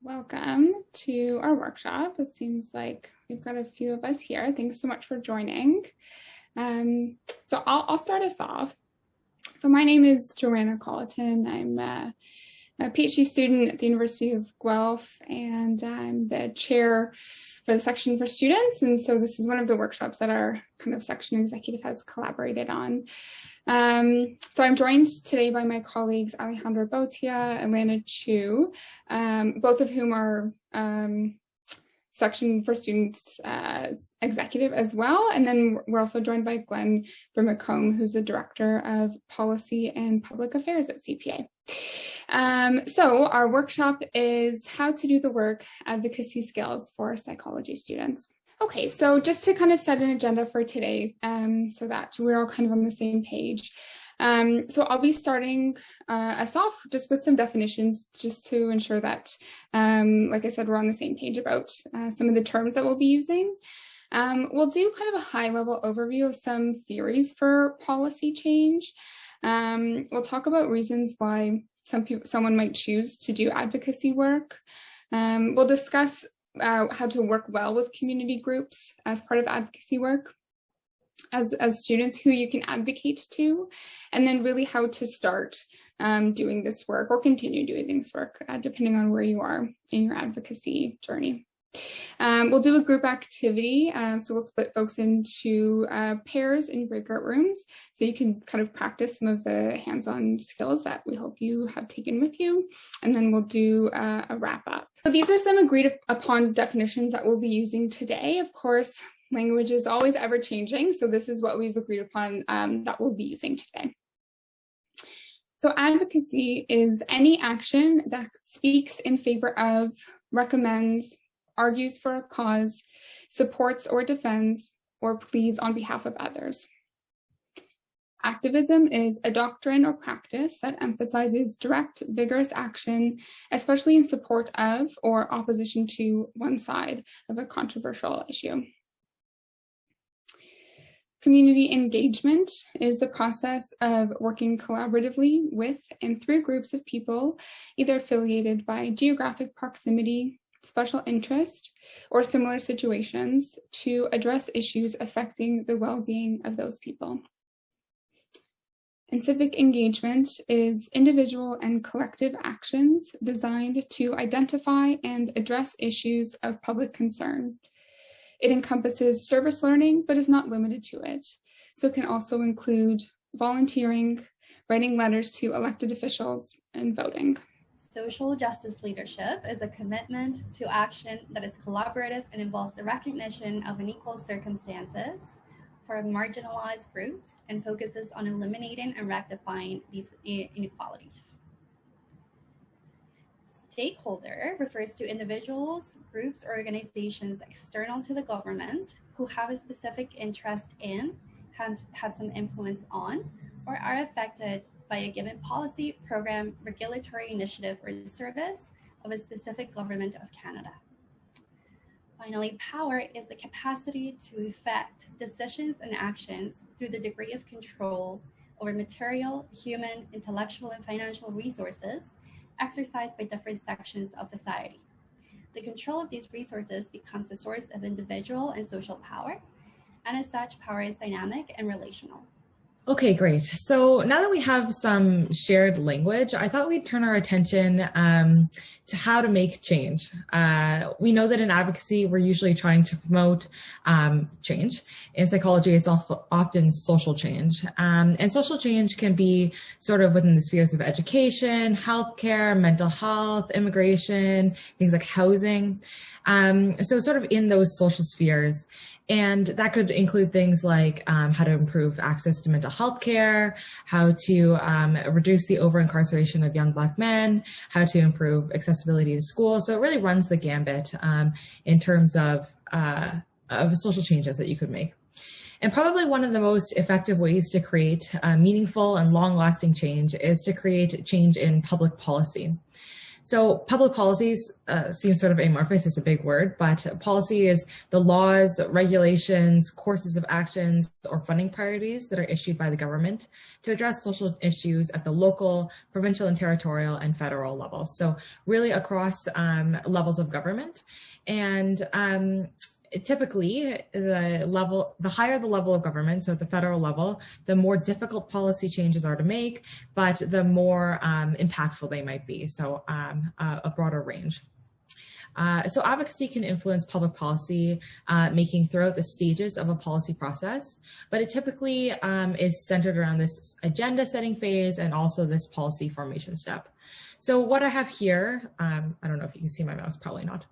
Welcome to our workshop. It seems like we've got a few of us here. Thanks so much for joining. So I'll start us off. So my name is Joanna Colleton. I'm a PhD student at the University of Guelph, and I'm the chair for the section for students. And so this is one of the workshops that our kind of section executive has collaborated on. So I'm joined today by my colleagues Alejandra Botia and Lana Chu, both of whom are section for students executive as well. And then we're also joined by Glenn Brimacombe, who's the director of policy and public affairs at CPA. So our workshop is how to do the work, advocacy skills for psychology students. Okay, so just to kind of set an agenda for today so that we're all kind of on the same page. So I'll be starting us off just with some definitions just to ensure that, like I said, we're on the same page about some of the terms that we'll be using. We'll do kind of a high-level overview of some theories for policy change. We'll talk about reasons why someone might choose to do advocacy work. We'll discuss how to work well with community groups as part of advocacy work as students who you can advocate to, and then really how to start doing this work or continue doing this work depending on where you are in your advocacy journey. We'll do a group activity, so we'll split folks into pairs in breakout rooms so you can kind of practice some of the hands-on skills that we hope you have taken with you, and then we'll do a wrap-up. So these are some agreed upon definitions that we'll be using today. Of course, language is always ever-changing, so this is what we've agreed upon that we'll be using today. So advocacy is any action that speaks in favor of, recommends, argues for a cause, supports or defends, or pleads on behalf of others. Activism is a doctrine or practice that emphasizes direct, vigorous action, especially in support of or opposition to one side of a controversial issue. Community engagement is the process of working collaboratively with and through groups of people, either affiliated by geographic proximity, special interest, or similar situations to address issues affecting the well-being of those people. And civic engagement is individual and collective actions designed to identify and address issues of public concern. It encompasses service learning, but is not limited to it. So it can also include volunteering, writing letters to elected officials, and voting. Social justice leadership is a commitment to action that is collaborative and involves the recognition of unequal circumstances for marginalized groups and focuses on eliminating and rectifying these inequalities. Stakeholder refers to individuals, groups, or organizations external to the government who have a specific interest in, have some influence on, or are affected by a given policy, program, regulatory initiative, or service of a specific government of Canada. Finally, power is the capacity to effect decisions and actions through the degree of control over material, human, intellectual, and financial resources exercised by different sections of society. The control of these resources becomes a source of individual and social power, and as such, power is dynamic and relational. Okay, great. So now that we have some shared language, I thought we'd turn our attention to how to make change. We know that in advocacy, we're usually trying to promote change. In psychology, it's often social change. And social change can be sort of within the spheres of education, healthcare, mental health, immigration, things like housing. So sort of in those social spheres. And that could include things like how to improve access to mental health care, how to reduce the over-incarceration of young Black men, how to improve accessibility to schools. So it really runs the gambit in terms of social changes that you could make. And probably one of the most effective ways to create meaningful and long-lasting change is to create change in public policy. So public policies seems sort of amorphous, it's a big word, but policy is the laws, regulations, courses of actions, or funding priorities that are issued by the government to address social issues at the local, provincial and territorial and federal levels. So really across levels of government. And typically, the higher the level of government, so at the federal level, the more difficult policy changes are to make, but the more impactful they might be. So a broader range. So advocacy can influence public policy making throughout the stages of a policy process, but it typically is centered around this agenda setting phase and also this policy formation step. So what I have here, I don't know if you can see my mouse, probably not,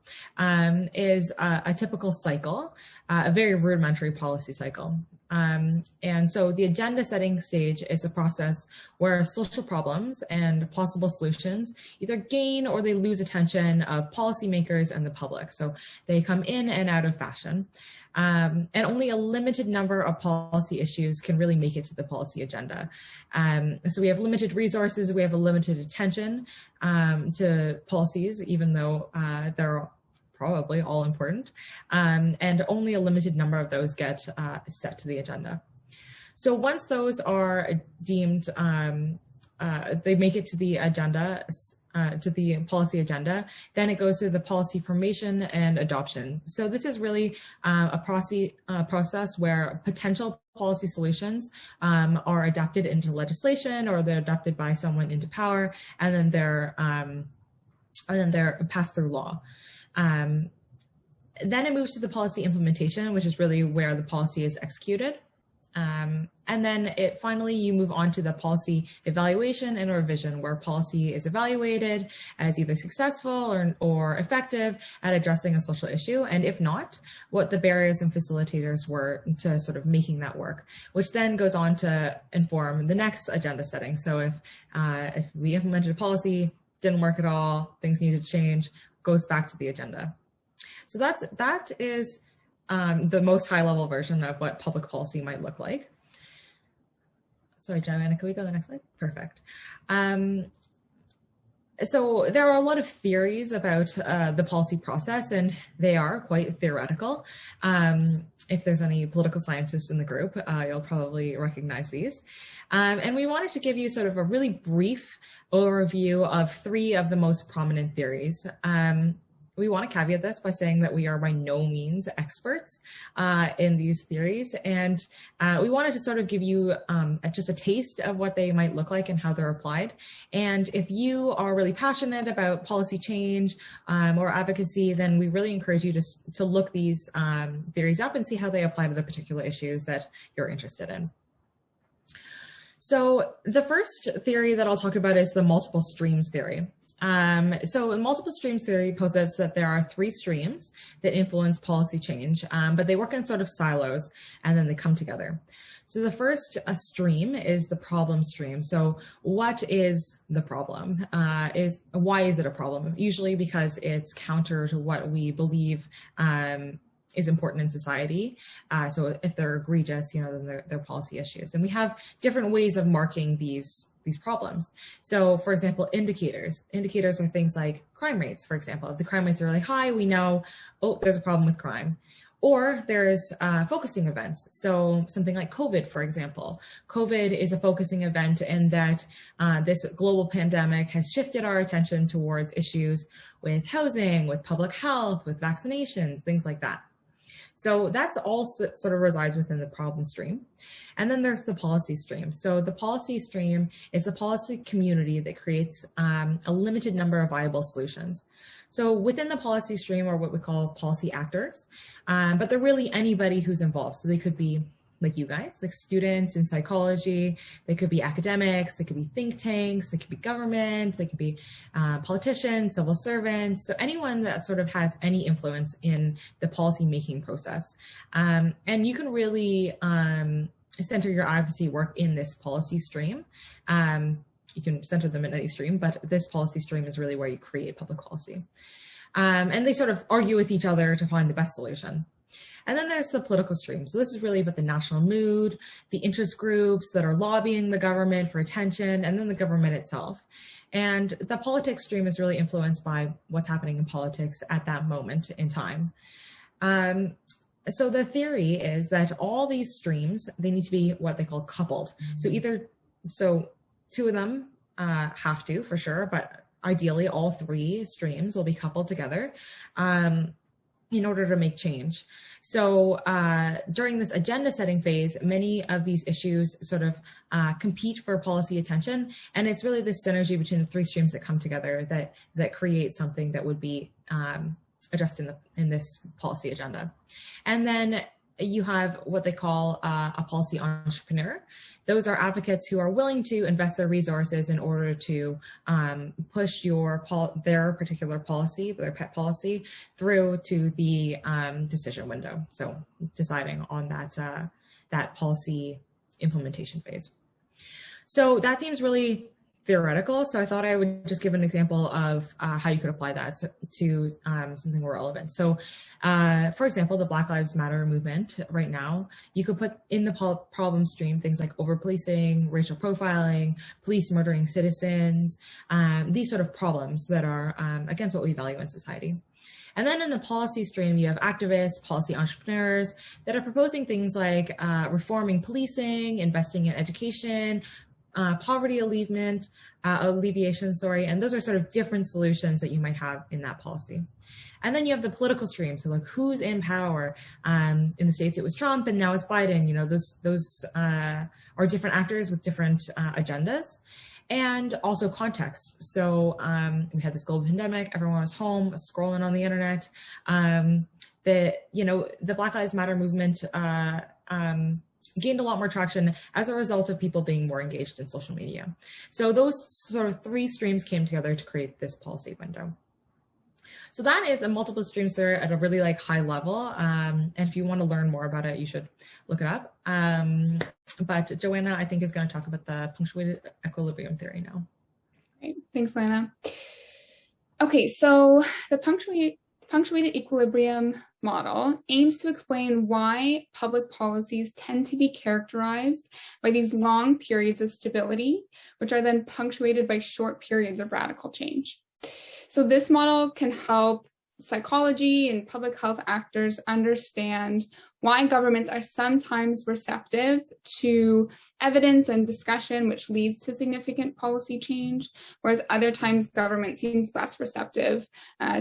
is a typical cycle, a very rudimentary policy cycle. And so the agenda setting stage is a process where social problems and possible solutions either gain or they lose attention of policymakers and the public. So they come in and out of fashion. And only a limited number of policy issues can really make it to the policy agenda. So we have limited resources, we have a limited attention to policies, even though they're probably all important, and only a limited number of those get set to the agenda. So once those are deemed, they make it to the agenda, to the policy agenda, then it goes to the policy formation and adoption. So this is really a process where potential policy solutions are adopted into legislation, or they're adopted by someone into power, and then they're passed through law. Then it moves to the policy implementation, which is really where the policy is executed. And then finally, you move on to the policy evaluation and revision, where policy is evaluated as either successful or effective at addressing a social issue, and if not, what the barriers and facilitators were to sort of making that work, which then goes on to inform the next agenda setting. So if we implemented a policy, didn't work at all, things needed to change, goes back to the agenda. So that is the most high-level version of what public policy might look like. Sorry, Joanna, can we go to the next slide? Perfect. So there are a lot of theories about the policy process, and they are quite theoretical. If there's any political scientists in the group, you'll probably recognize these. And we wanted to give you sort of a really brief overview of 3 of the most prominent theories. We want to caveat this by saying that we are by no means experts in these theories, and we wanted to sort of give you just a taste of what they might look like and how they're applied. And if you are really passionate about policy change or advocacy, then we really encourage you to look these theories up and see how they apply to the particular issues that you're interested in. So the first theory that I'll talk about is the multiple streams theory. So multiple streams theory posits that there are 3 streams that influence policy change, but they work in sort of silos and then they come together. So the first stream is the problem stream. So what is the problem? Why is it a problem? Usually because it's counter to what we believe is important in society. So if they're egregious, then they're policy issues. And we have different ways of marking these problems. So for example, indicators are things like crime rates. For example, if the crime rates are really high, we know, oh, there's a problem with crime. Or there's focusing events. So something like COVID, for example. COVID is a focusing event in that this global pandemic has shifted our attention towards issues with housing, with public health, with vaccinations, things like that. So that's all sort of resides within the problem stream. And then there's the policy stream. So the policy stream is the policy community that creates a limited number of viable solutions. So within the policy stream are what we call policy actors, but they're really anybody who's involved. So they could be like you guys, like students in psychology, they could be academics, they could be think tanks, they could be government, they could be politicians, civil servants, so anyone that sort of has any influence in the policy making process. And you can really center your advocacy work in this policy stream. You can center them in any stream, but this policy stream is really where you create public policy. And they sort of argue with each other to find the best solution. And then there's the political stream. So this is really about the national mood, the interest groups that are lobbying the government for attention, and then the government itself. And the politics stream is really influenced by what's happening in politics at that moment in time. So the theory is that all these streams, they need to be what they call coupled. So two of them have to, for sure, but ideally all three streams will be coupled together in order to make change. So during this agenda setting phase, many of these issues sort of compete for policy attention. And it's really this synergy between the three streams that come together that create something that would be addressed in this policy agenda. And then you have what they call a policy entrepreneur. Those are advocates who are willing to invest their resources in order to push their particular policy, their pet policy, through to the decision window. So deciding on that policy implementation phase. So that seems really theoretical. So I thought I would just give an example of how you could apply that to something more relevant. So for example, the Black Lives Matter movement right now, you could put in the problem stream things like over-policing, racial profiling, police murdering citizens, these sort of problems that are against what we value in society. And then in the policy stream, you have activists, policy entrepreneurs that are proposing things like reforming policing, investing in education, poverty alleviation, and those are sort of different solutions that you might have in that policy. And then you have the political stream, so like who's in power. In the States, it was Trump, and now it's Biden. You know, those are different actors with different agendas, and also context. So we had this global pandemic, everyone was home, scrolling on the internet. The Black Lives Matter movement gained a lot more traction as a result of people being more engaged in social media. So those sort of three streams came together to create this policy window. So that is the multiple streams there at a really high level. And if you want to learn more about it, you should look it up. But Joanna, I think, is going to talk about the punctuated equilibrium theory now. Great. Thanks, Lana. Okay, so the punctuated equilibrium model aims to explain why public policies tend to be characterized by these long periods of stability, which are then punctuated by short periods of radical change. So this model can help psychology and public health actors understand why governments are sometimes receptive to evidence and discussion, which leads to significant policy change, whereas other times government seems less receptive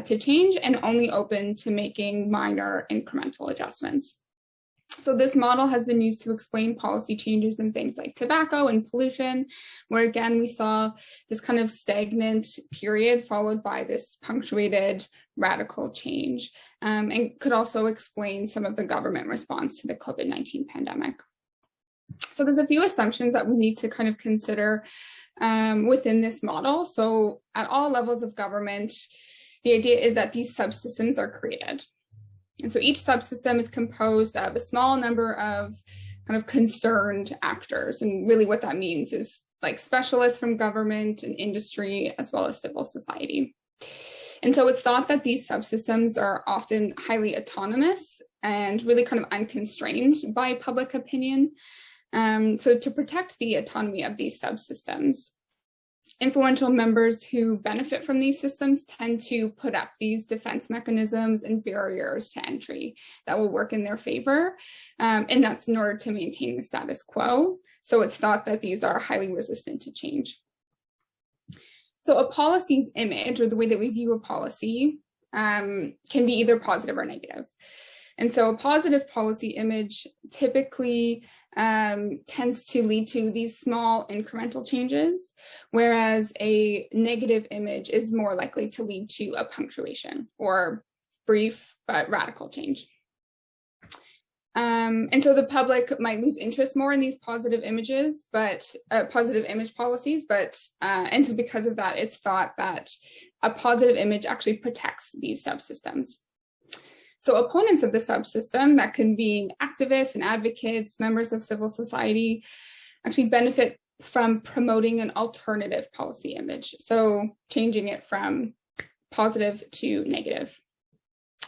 to change and only open to making minor incremental adjustments. So this model has been used to explain policy changes in things like tobacco and pollution, where again, we saw this kind of stagnant period followed by this punctuated radical change, and could also explain some of the government response to the COVID-19 pandemic. So there's a few assumptions that we need to kind of consider within this model. So at all levels of government, the idea is that these subsystems are created. And so each subsystem is composed of a small number of kind of concerned actors. And really what that means is like specialists from government and industry, as well as civil society. And so it's thought that these subsystems are often highly autonomous and really kind of unconstrained by public opinion. So to protect the autonomy of these subsystems, influential members who benefit from these systems tend to put up these defense mechanisms and barriers to entry that will work in their favor. And that's in order to maintain the status quo. So it's thought that these are highly resistant to change. So a policy's image, or the way that we view a policy, can be either positive or negative. And so a positive policy image typically tends to lead to these small incremental changes, whereas a negative image is more likely to lead to a punctuation or brief but radical change. And so the public might lose interest more in these positive images, but positive image policies, and so because of that, it's thought that a positive image actually protects these subsystems. So opponents of the subsystem, that can be activists and advocates, members of civil society, actually benefit from promoting an alternative policy image. So changing it from positive to negative.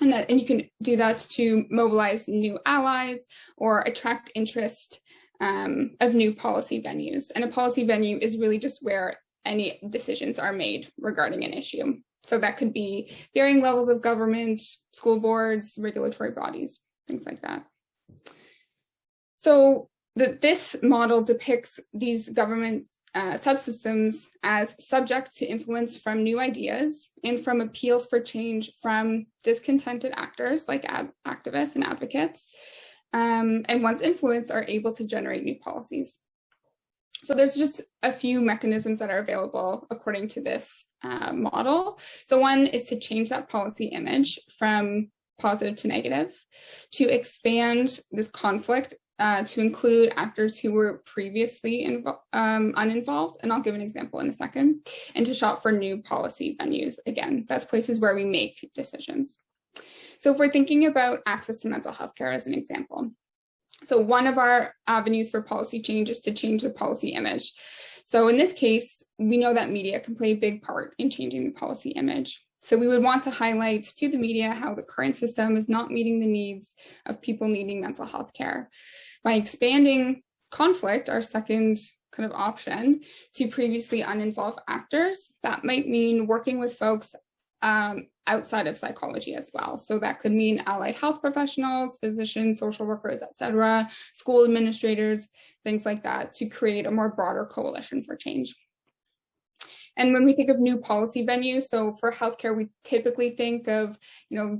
And you can do that to mobilize new allies or attract interest of new policy venues. And a policy venue is really just where any decisions are made regarding an issue. So that could be varying levels of government, school boards, regulatory bodies, things like that. So this model depicts these government subsystems as subject to influence from new ideas and from appeals for change from discontented actors like activists and advocates. And once influenced, are able to generate new policies. So there's just a few mechanisms that are available according to this model. So one is to change that policy image from positive to negative, to expand this conflict to include actors who were previously uninvolved, and I'll give an example in a second, and to shop for new policy venues. Again, that's places where we make decisions. So if we're thinking about access to mental health care as an example, so one of our avenues for policy change is to change the policy image. So in this case, we know that media can play a big part in changing the policy image. So we would want to highlight to the media how the current system is not meeting the needs of people needing mental health care. By expanding conflict, our second kind of option, to previously uninvolved actors, that might mean working with folks outside of psychology as well. So that could mean allied health professionals, physicians, social workers, etc., school administrators, things like that, to create a more broader coalition for change. And when we think of new policy venues, so for healthcare, we typically think of,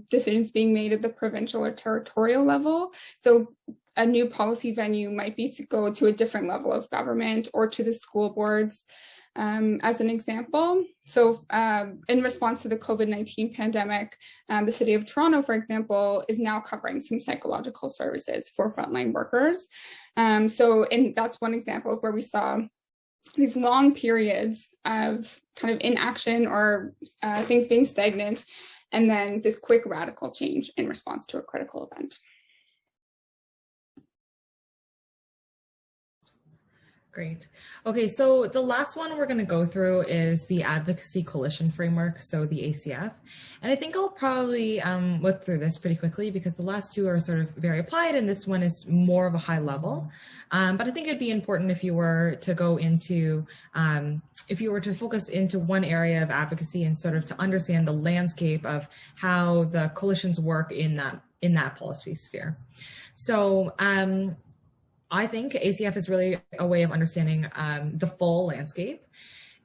decisions being made at the provincial or territorial level. So a new policy venue might be to go to a different level of government or to the school boards, as an example. So in response to the COVID-19 pandemic, the City of Toronto, for example, is now covering some psychological services for frontline workers. That's one example of where we saw these long periods of kind of inaction or things being stagnant, and then this quick radical change in response to a critical event. Great. Okay, so the last one we're going to go through is the Advocacy Coalition Framework, so the ACF. And I think I'll probably whip through this pretty quickly because the last two are sort of very applied and this one is more of a high level. But I think it'd be important if you were to go into, if you were to focus into one area of advocacy and sort of to understand the landscape of how the coalitions work in that policy sphere. So, I think ACF is really a way of understanding the full landscape.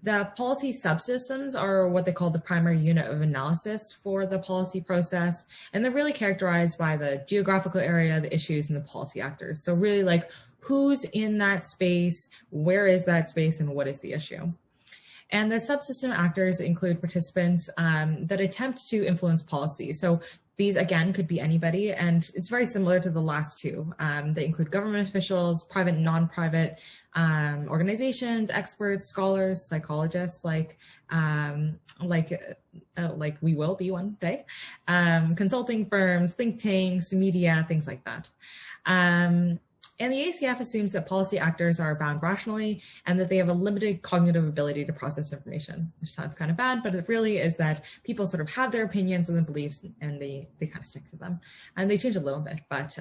The policy subsystems are what they call the primary unit of analysis for the policy process, and they're really characterized by the geographical area, the issues, and the policy actors. So really like who's in that space, where is that space, and what is the issue? And the subsystem actors include participants that attempt to influence policy. So these, again, could be anybody, and it's very similar to the last two. They include government officials, private and non-private organizations, experts, scholars, psychologists, like we will be one day, consulting firms, think tanks, media, things like that. And the ACF assumes that policy actors are bound rationally and that they have a limited cognitive ability to process information, which sounds kind of bad, but it really is that people sort of have their opinions and the beliefs and they kind of stick to them. And they change a little bit, but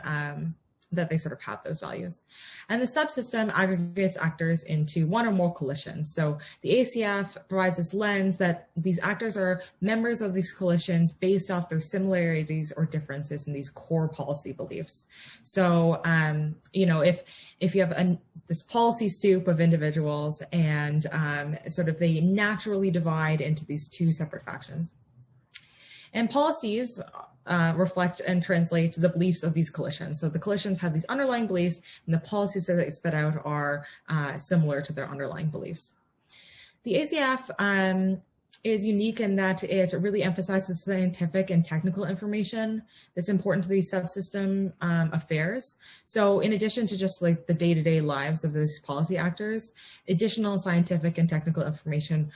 that they sort of have those values. And the subsystem aggregates actors into one or more coalitions. So the ACF provides this lens that these actors are members of these coalitions based off their similarities or differences in these core policy beliefs. So, if you have this policy soup of individuals and sort of they naturally divide into these two separate factions. And policies reflect and translate the beliefs of these coalitions. So the coalitions have these underlying beliefs and the policies that they spit out are similar to their underlying beliefs. The ACF is unique in that it really emphasizes scientific and technical information that's important to these subsystem affairs. So in addition to just like the day-to-day lives of these policy actors, additional scientific and technical information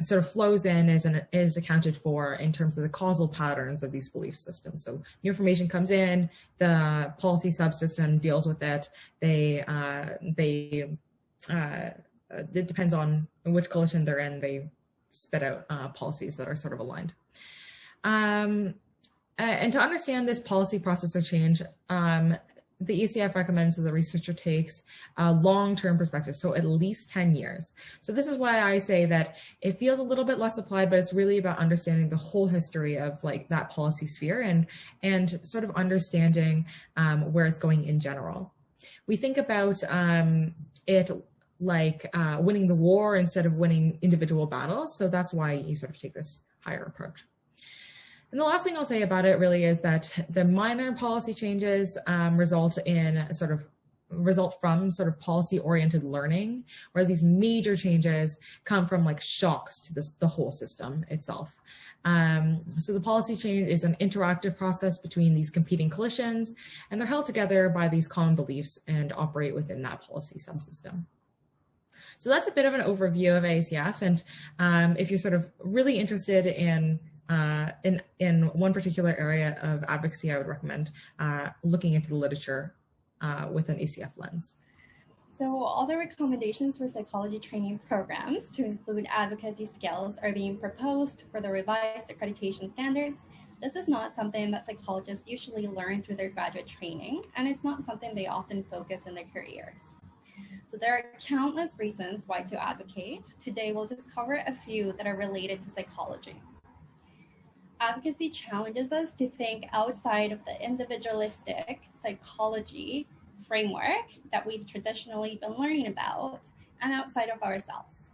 sort of flows in and is accounted for in terms of the causal patterns of these belief systems. So new information comes in, the policy subsystem deals with it. It depends on which coalition they're in, they spit out policies that are sort of aligned. And to understand this policy process of change, the ACF recommends that the researcher takes a long-term perspective, so at least 10 years. So this is why I say that it feels a little bit less applied, but it's really about understanding the whole history of like that policy sphere and sort of understanding where it's going in general. We think about it like winning the war instead of winning individual battles. So that's why you sort of take this higher approach. And the last thing I'll say about it really is that the minor policy changes result from sort of policy-oriented learning, where these major changes come from like shocks to the whole system itself. So the policy change is an interactive process between these competing coalitions, and they're held together by these common beliefs and operate within that policy subsystem. So that's a bit of an overview of ACF, and if you're sort of really interested in one particular area of advocacy, I would recommend looking into the literature with an ACF lens. So all the recommendations for psychology training programs to include advocacy skills are being proposed for the revised accreditation standards. This is not something that psychologists usually learn through their graduate training, and it's not something they often focus in their careers. So there are countless reasons why to advocate. Today we'll just cover a few that are related to psychology. Advocacy challenges us to think outside of the individualistic psychology framework that we've traditionally been learning about and outside of ourselves.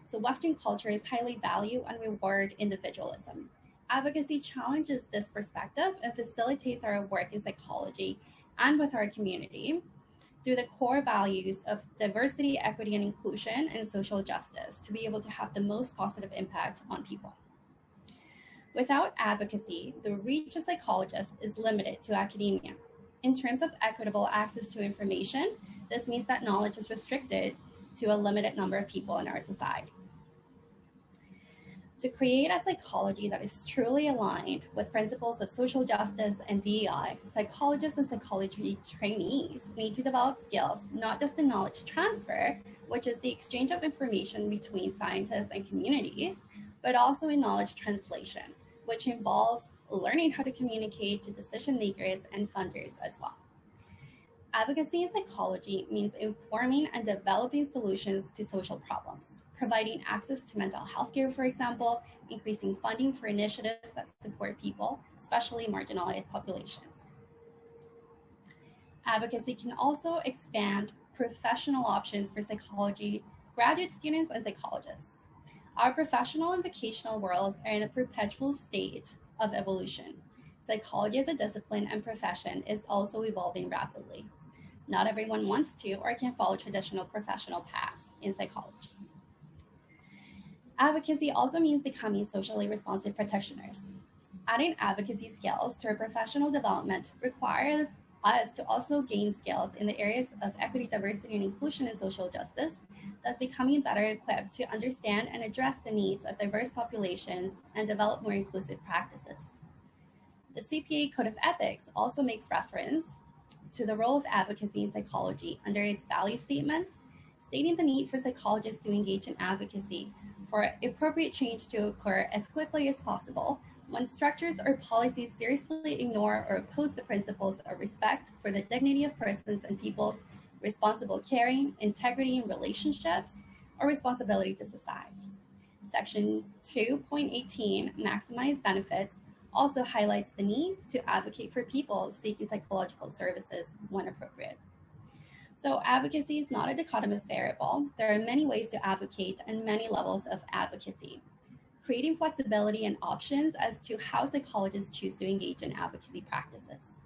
So Western cultures highly value and reward individualism. Advocacy challenges this perspective and facilitates our work in psychology and with our community through the core values of diversity, equity, and inclusion and social justice to be able to have the most positive impact on people. Without advocacy, the reach of psychologists is limited to academia. In terms of equitable access to information, this means that knowledge is restricted to a limited number of people in our society. To create a psychology that is truly aligned with principles of social justice and DEI, psychologists and psychology trainees need to develop skills, not just in knowledge transfer, which is the exchange of information between scientists and communities, but also in knowledge translation, which involves learning how to communicate to decision makers and funders as well. Advocacy in psychology means informing and developing solutions to social problems, providing access to mental health care, for example, increasing funding for initiatives that support people, especially marginalized populations. Advocacy can also expand professional options for psychology graduate students and psychologists. Our professional and vocational worlds are in a perpetual state of evolution. Psychology as a discipline and profession is also evolving rapidly. Not everyone wants to or can follow traditional professional paths in psychology. Advocacy also means becoming socially responsive practitioners. Adding advocacy skills to our professional development requires us to also gain skills in the areas of equity, diversity, and inclusion and social justice, thus becoming better equipped to understand and address the needs of diverse populations and develop more inclusive practices. The CPA Code of Ethics also makes reference to the role of advocacy in psychology under its value statements, stating the need for psychologists to engage in advocacy for appropriate change to occur as quickly as possible when structures or policies seriously ignore or oppose the principles of respect for the dignity of persons and peoples, responsible caring, integrity in relationships, or responsibility to society. Section 2.18, Maximize Benefits, also highlights the need to advocate for people seeking psychological services when appropriate. So advocacy is not a dichotomous variable. There are many ways to advocate and many levels of advocacy, creating flexibility and options as to how psychologists choose to engage in advocacy practices.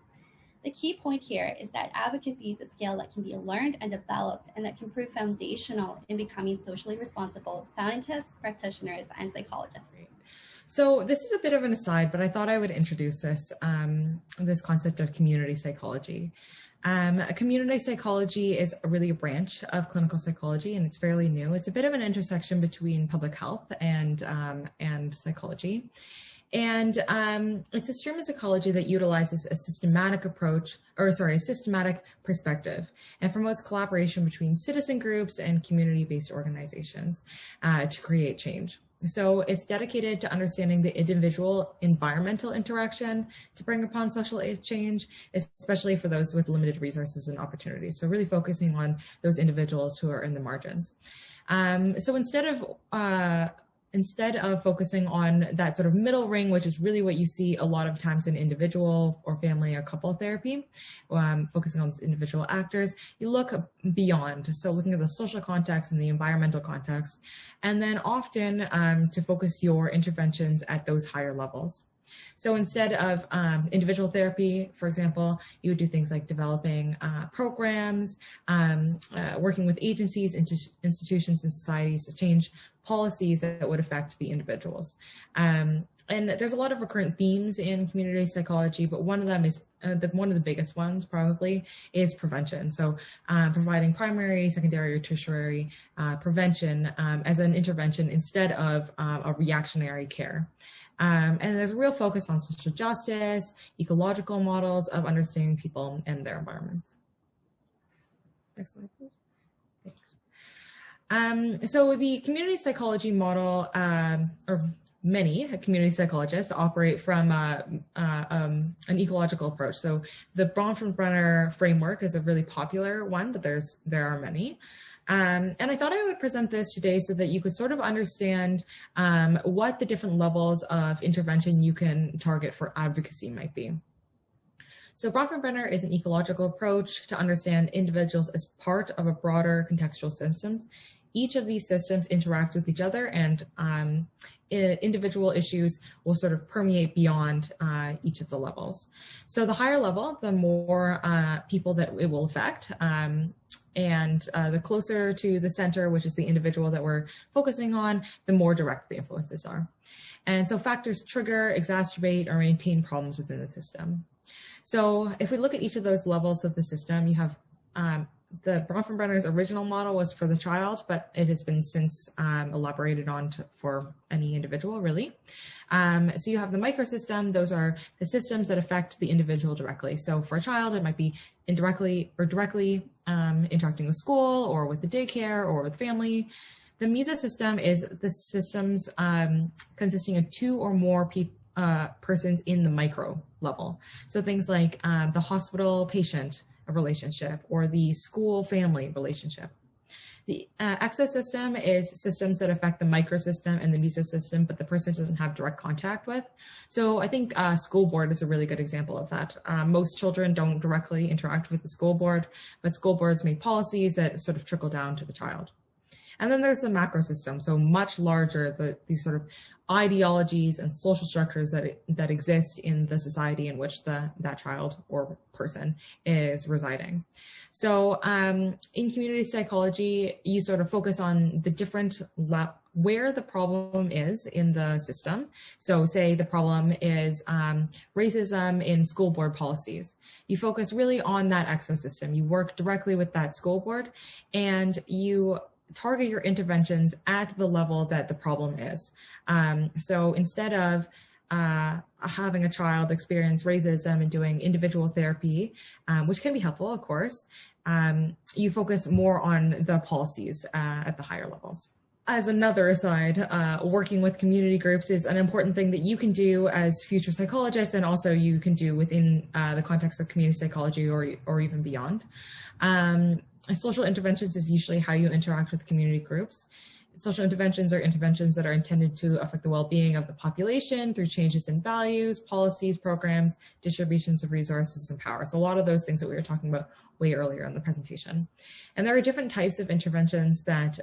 The key point here is that advocacy is a skill that can be learned and developed and that can prove foundational in becoming socially responsible scientists, practitioners, and psychologists. So this is a bit of an aside, but I thought I would introduce this, this concept of community psychology. Community psychology is really a branch of clinical psychology, and it's fairly new. It's a bit of an intersection between public health and psychology. And it's a stream of psychology that utilizes a systematic perspective and promotes collaboration between citizen groups and community-based organizations to create change. So it's dedicated to understanding the individual environmental interaction to bring upon social change, especially for those with limited resources and opportunities. So really focusing on those individuals who are in the margins. So instead of focusing on that sort of middle ring, which is really what you see a lot of times in individual or family or couple therapy, focusing on those individual actors, you look beyond. So looking at the social context and the environmental context, and then often to focus your interventions at those higher levels. So instead of individual therapy, for example, you would do things like developing programs, working with agencies, institutions, and societies to change policies that would affect the individuals. And there's a lot of recurrent themes in community psychology, but one of them is one of the biggest ones probably is prevention. So providing primary, secondary, or tertiary prevention as an intervention instead of a reactionary care. And there's a real focus on social justice, ecological models of understanding people and their environments. Next slide, please. Thanks. So the community psychology model, or many community psychologists operate from an ecological approach. So the Bronfenbrenner framework is a really popular one, but there are many. And I thought I would present this today so that you could sort of understand what the different levels of intervention you can target for advocacy might be. So Bronfenbrenner is an ecological approach to understand individuals as part of a broader contextual systems. Each of these systems interact with each other, and individual issues will sort of permeate beyond each of the levels. So the higher level, the more people that it will affect, and the closer to the center, which is the individual that we're focusing on, the more direct the influences are. And so factors trigger, exacerbate, or maintain problems within the system. So if we look at each of those levels of the system, you have the Bronfenbrenner's original model was for the child, but it has been since elaborated on for any individual, really. So you have the microsystem. Those are the systems that affect the individual directly. So for a child, it might be indirectly or directly interacting with school or with the daycare or with family. The mesosystem is the systems consisting of two or more persons in the micro level. So things like the hospital-patient relationship or the school-family relationship. The exosystem is systems that affect the microsystem and the mesosystem, but the person doesn't have direct contact with. So I think school board is a really good example of that. Most children don't directly interact with the school board, but school boards make policies that sort of trickle down to the child. And then there's the macro system, so much larger, these sort of ideologies and social structures that exist in the society in which that child or person is residing. So in community psychology, you sort of focus on the different where the problem is in the system. So say the problem is racism in school board policies. You focus really on that exosystem. You work directly with that school board, and you target your interventions at the level that the problem is. So instead of having a child experience racism and doing individual therapy, which can be helpful, of course, you focus more on the policies at the higher levels. As another aside, working with community groups is an important thing that you can do as future psychologists, and also you can do within the context of community psychology or even beyond. Social interventions is usually how you interact with community groups. Social interventions are interventions that are intended to affect the well-being of the population through changes in values, policies, programs, distributions of resources, and power. So a lot of those things that we were talking about way earlier in the presentation. And there are different types of interventions that,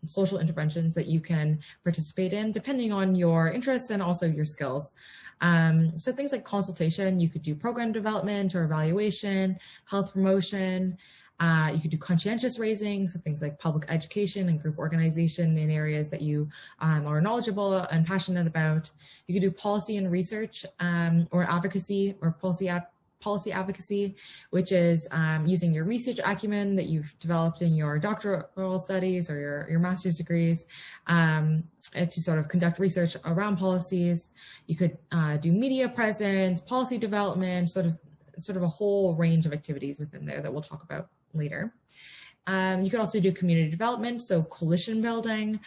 social interventions that you can participate in depending on your interests and also your skills. So things like consultation, you could do program development or evaluation, health promotion. You could do conscientious raising, so things like public education and group organization in areas that you are knowledgeable and passionate about. You could do policy and research or advocacy or policy advocacy, which is using your research acumen that you've developed in your doctoral studies or your master's degrees to sort of conduct research around policies. You could do media presence, policy development, sort of a whole range of activities within there that we'll talk about later. You could also do community development, so coalition building,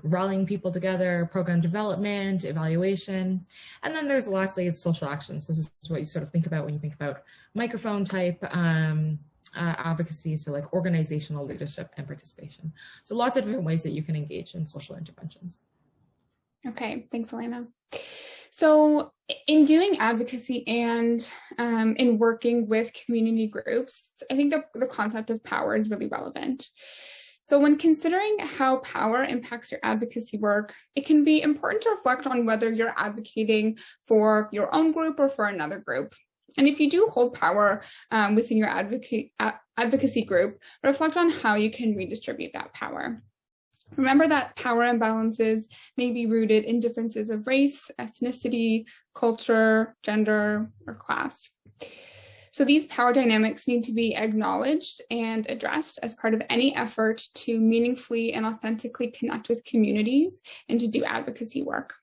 rallying people together, program development, evaluation. And then there's lastly, it's social actions. This is what you sort of think about when you think about microphone type advocacy, so like organizational leadership and participation. So lots of different ways that you can engage in social interventions. Okay, thanks, Elena. So in doing advocacy and in working with community groups, I think the concept of power is really relevant. So when considering how power impacts your advocacy work, it can be important to reflect on whether you're advocating for your own group or for another group. And if you do hold power within your advocacy group, reflect on how you can redistribute that power. Remember that power imbalances may be rooted in differences of race, ethnicity, culture, gender, or class. So these power dynamics need to be acknowledged and addressed as part of any effort to meaningfully and authentically connect with communities and to do advocacy work.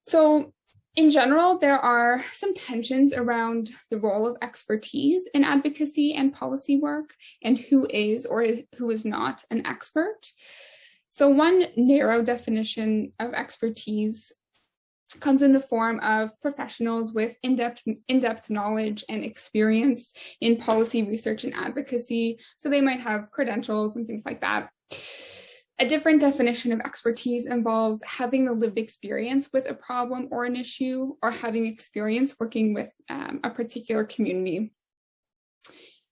So in general, there are some tensions around the role of expertise in advocacy and policy work and who is or who is not an expert. So one narrow definition of expertise comes in the form of professionals with in-depth knowledge and experience in policy research and advocacy. So they might have credentials and things like that. A different definition of expertise involves having the lived experience with a problem or an issue, or having experience working with a particular community.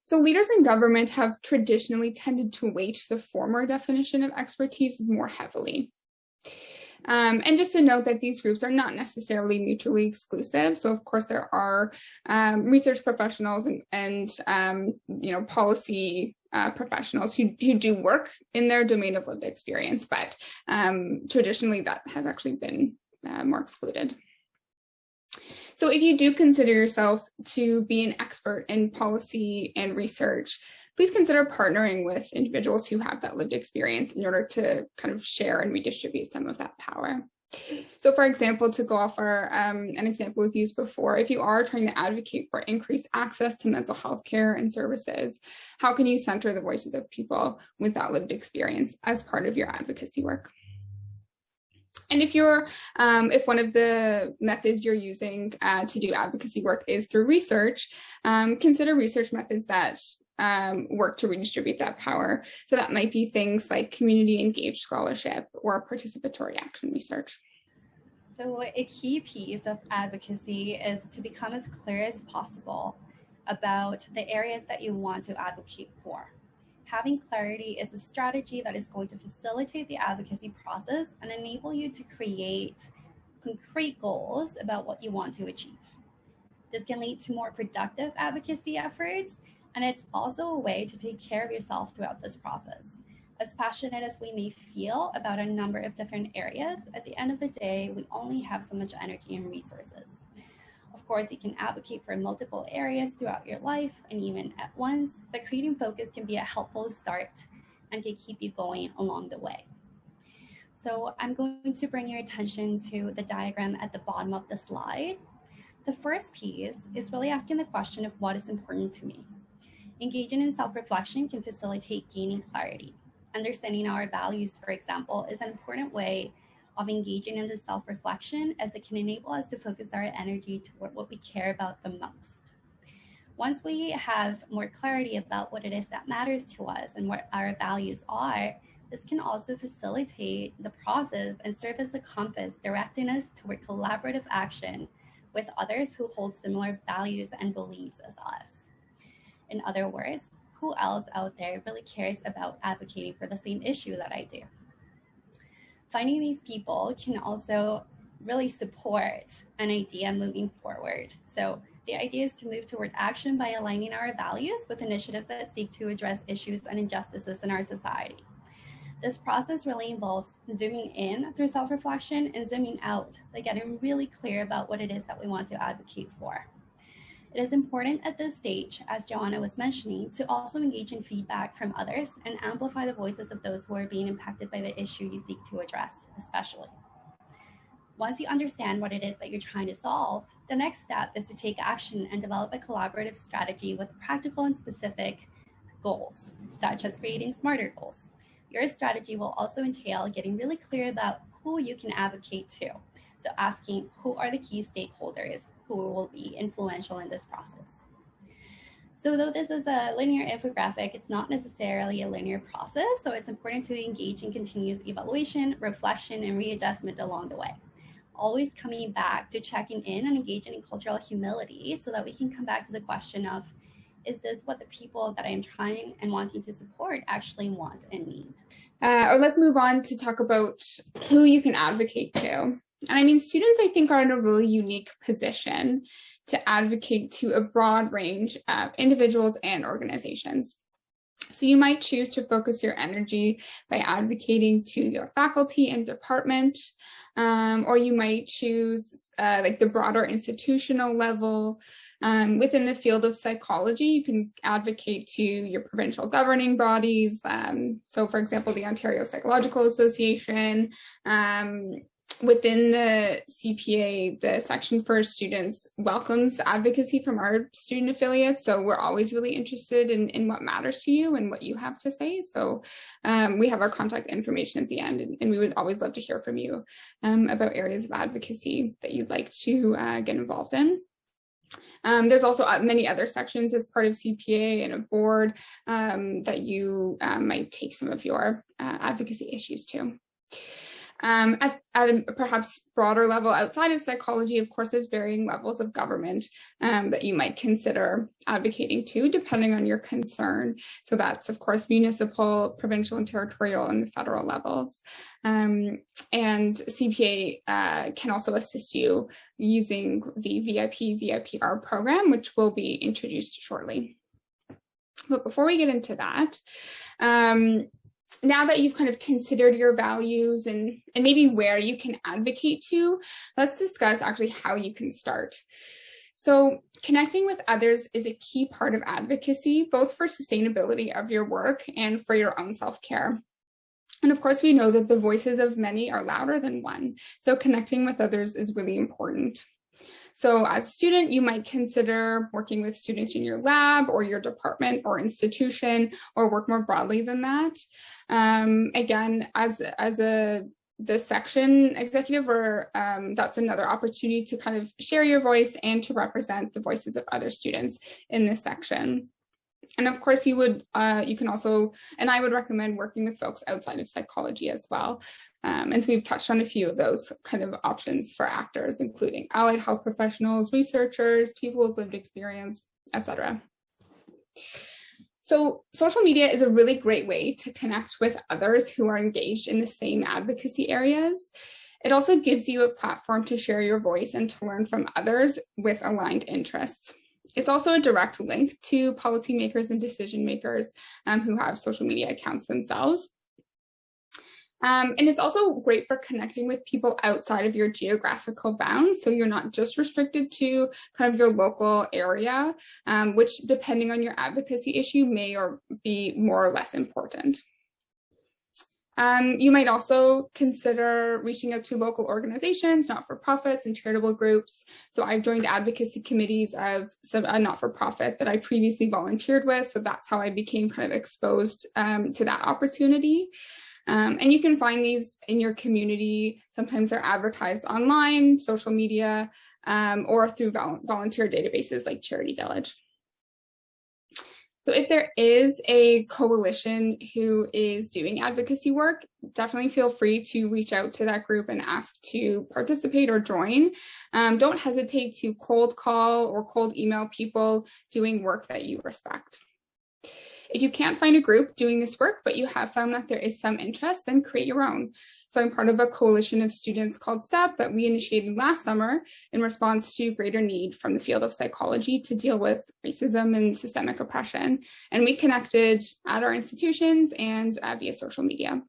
So leaders in government have traditionally tended to weight the former definition of expertise more heavily. And just to note that these groups are not necessarily mutually exclusive. So of course there are research professionals and policy professionals who do work in their domain of lived experience, but traditionally that has actually been more excluded. So if you do consider yourself to be an expert in policy and research, please consider partnering with individuals who have that lived experience in order to kind of share and redistribute some of that power. So for example, to go off an example we've used before, if you are trying to advocate for increased access to mental health care and services, how can you center the voices of people with that lived experience as part of your advocacy work? And if one of the methods you're using to do advocacy work is through research, consider research methods that work to redistribute that power. So that might be things like community engaged scholarship or participatory action research. So a key piece of advocacy is to become as clear as possible about the areas that you want to advocate for. Having clarity is a strategy that is going to facilitate the advocacy process and enable you to create concrete goals about what you want to achieve. This can lead to more productive advocacy efforts, and it's also a way to take care of yourself throughout this process. As passionate as we may feel about a number of different areas, at the end of the day, we only have so much energy and resources. Of course, you can advocate for multiple areas throughout your life and even at once, but creating focus can be a helpful start and can keep you going along the way. So I'm going to bring your attention to the diagram at the bottom of the slide. The first piece is really asking the question of what is important to me. Engaging in self-reflection can facilitate gaining clarity. Understanding our values, for example, is an important way of engaging in this self-reflection, as it can enable us to focus our energy toward what we care about the most. Once we have more clarity about what it is that matters to us and what our values are, this can also facilitate the process and serve as a compass directing us toward collaborative action with others who hold similar values and beliefs as us. In other words, who else out there really cares about advocating for the same issue that I do? Finding these people can also really support an idea moving forward. So the idea is to move toward action by aligning our values with initiatives that seek to address issues and injustices in our society. This process really involves zooming in through self-reflection and zooming out, like getting really clear about what it is that we want to advocate for. It is important at this stage, as Joanna was mentioning, to also engage in feedback from others and amplify the voices of those who are being impacted by the issue you seek to address, especially. Once you understand what it is that you're trying to solve, the next step is to take action and develop a collaborative strategy with practical and specific goals, such as creating smarter goals. Your strategy will also entail getting really clear about who you can advocate to. So asking who are the key stakeholders who will be influential in this process. So though this is a linear infographic, it's not necessarily a linear process, so it's important to engage in continuous evaluation, reflection, and readjustment along the way. Always coming back to checking in and engaging in cultural humility so that we can come back to the question of, is this what the people that I am trying and wanting to support actually want and need? Or let's move on to talk about who you can advocate to. And I mean, students, I think, are in a really unique position to advocate to a broad range of individuals and organizations. So you might choose to focus your energy by advocating to your faculty and department, or you might choose like the broader institutional level. Within the field of psychology, you can advocate to your provincial governing bodies. So for example, the Ontario Psychological Association. Within the CPA, the section for students welcomes advocacy from our student affiliates. So we're always really interested in what matters to you and what you have to say. So we have our contact information at the end, and we would always love to hear from you about areas of advocacy that you'd like to get involved in. There's also many other sections as part of CPA and a board that you might take some of your advocacy issues to. At a perhaps broader level outside of psychology, of course, there's varying levels of government that you might consider advocating to, depending on your concern. So that's, of course, municipal, provincial, and territorial, and the federal levels. And CPA can also assist you using the VIPR program, which will be introduced shortly. But before we get into that, now that you've kind of considered your values and maybe where you can advocate to, let's discuss actually how you can start. So connecting with others is a key part of advocacy, both for sustainability of your work and for your own self-care. And of course, we know that the voices of many are louder than one. So connecting with others is really important. So as a student, you might consider working with students in your lab or your department or institution, or work more broadly than that. Again, as the section executive, or that's another opportunity to kind of share your voice and to represent the voices of other students in this section. And of course, you can also, and I would recommend working with folks outside of psychology as well. And so we've touched on a few of those kind of options for actors, including allied health professionals, researchers, people with lived experience, etc. So social media is a really great way to connect with others who are engaged in the same advocacy areas. It also gives you a platform to share your voice and to learn from others with aligned interests. It's also a direct link to policymakers and decision makers who have social media accounts themselves. And it's also great for connecting with people outside of your geographical bounds. So you're not just restricted to kind of your local area, which depending on your advocacy issue may or be more or less important. You might also consider reaching out to local organizations, not-for-profits, and charitable groups. So I've joined advocacy committees of a not-for-profit that I previously volunteered with. So that's how I became kind of exposed to that opportunity. And you can find these in your community. Sometimes they're advertised online, social media, or through volunteer databases like Charity Village. So if there is a coalition who is doing advocacy work, definitely feel free to reach out to that group and ask to participate or join. Don't hesitate to cold call or cold email people doing work that you respect. If you can't find a group doing this work, but you have found that there is some interest, then create your own. So I'm part of a coalition of students called STEP that we initiated last summer in response to greater need from the field of psychology to deal with racism and systemic oppression. And we connected at our institutions and via social media.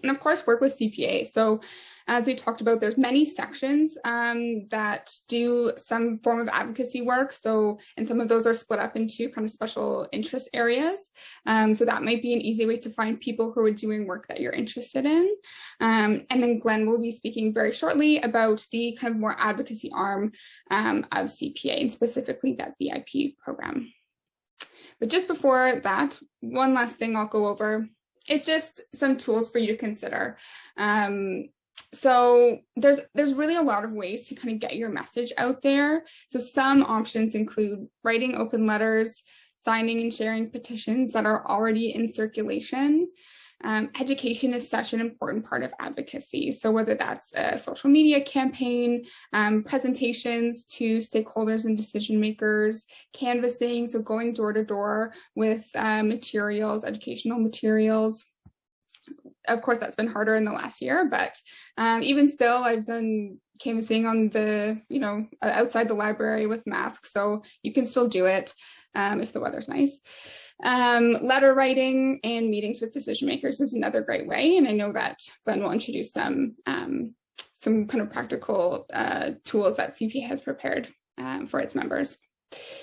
And of course, work with CPA. So as we talked about, there's many sections that do some form of advocacy work. So, and some of those are split up into kind of special interest areas. So that might be an easy way to find people who are doing work that you're interested in. And then Glenn will be speaking very shortly about the kind of more advocacy arm of CPA, and specifically that VIP program. But just before that, one last thing I'll go over is just some tools for you to consider. So there's really a lot of ways to kind of get your message out there. So some options include writing open letters, signing and sharing petitions that are already in circulation. Education is such an important part of advocacy. So whether that's a social media campaign, presentations to stakeholders and decision makers, canvassing, so going door to door with materials, educational materials. Of course, that's been harder in the last year, but even still, I've done canvassing on the, outside the library with masks, so you can still do it if the weather's nice. Letter writing and meetings with decision makers is another great way, and I know that Glenn will introduce some kind of practical tools that CPA has prepared for its members.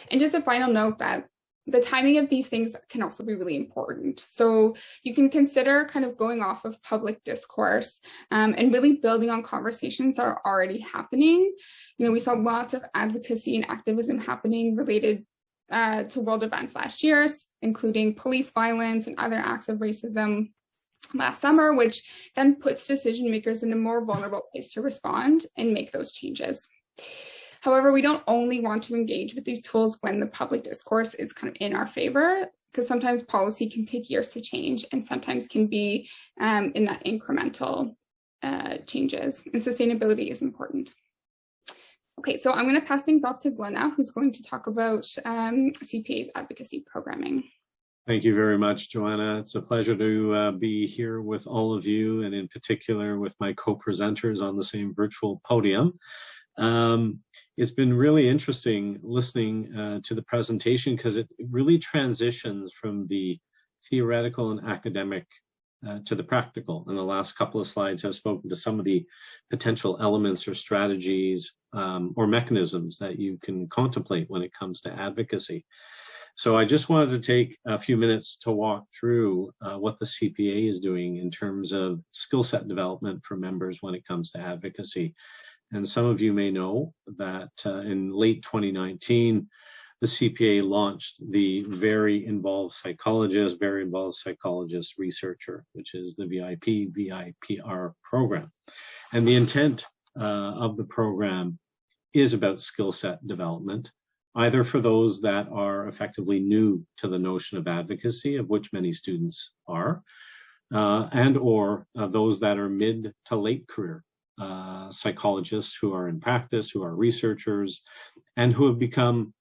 And just a final note that the timing of these things can also be really important. So you can consider kind of going off of public discourse and really building on conversations that are already happening. We saw lots of advocacy and activism happening related to world events last year, including police violence and other acts of racism last summer, which then puts decision makers in a more vulnerable place to respond and make those changes. However, we don't only want to engage with these tools when the public discourse is kind of in our favor, because sometimes policy can take years to change and sometimes can be in that incremental changes, and sustainability is important. Okay, so I'm going to pass things off to Glenn now, who's going to talk about CPA's advocacy programming. Thank you very much, Joanna. It's a pleasure to be here with all of you, and in particular with my co-presenters on the same virtual podium. It's been really interesting listening to the presentation, because it really transitions from the theoretical and academic to the practical. In the last couple of slides, I've spoken to some of the potential elements or strategies or mechanisms that you can contemplate when it comes to advocacy. So I just wanted to take a few minutes to walk through what the CPA is doing in terms of skill set development for members when it comes to advocacy. And some of you may know that in late 2019, the CPA launched the Very Involved Psychologist Researcher, which is the VIPR program. And the intent of the program is about skill set development, either for those that are effectively new to the notion of advocacy, of which many students are, and or those that are mid to late career psychologists who are in practice, who are researchers, and who have become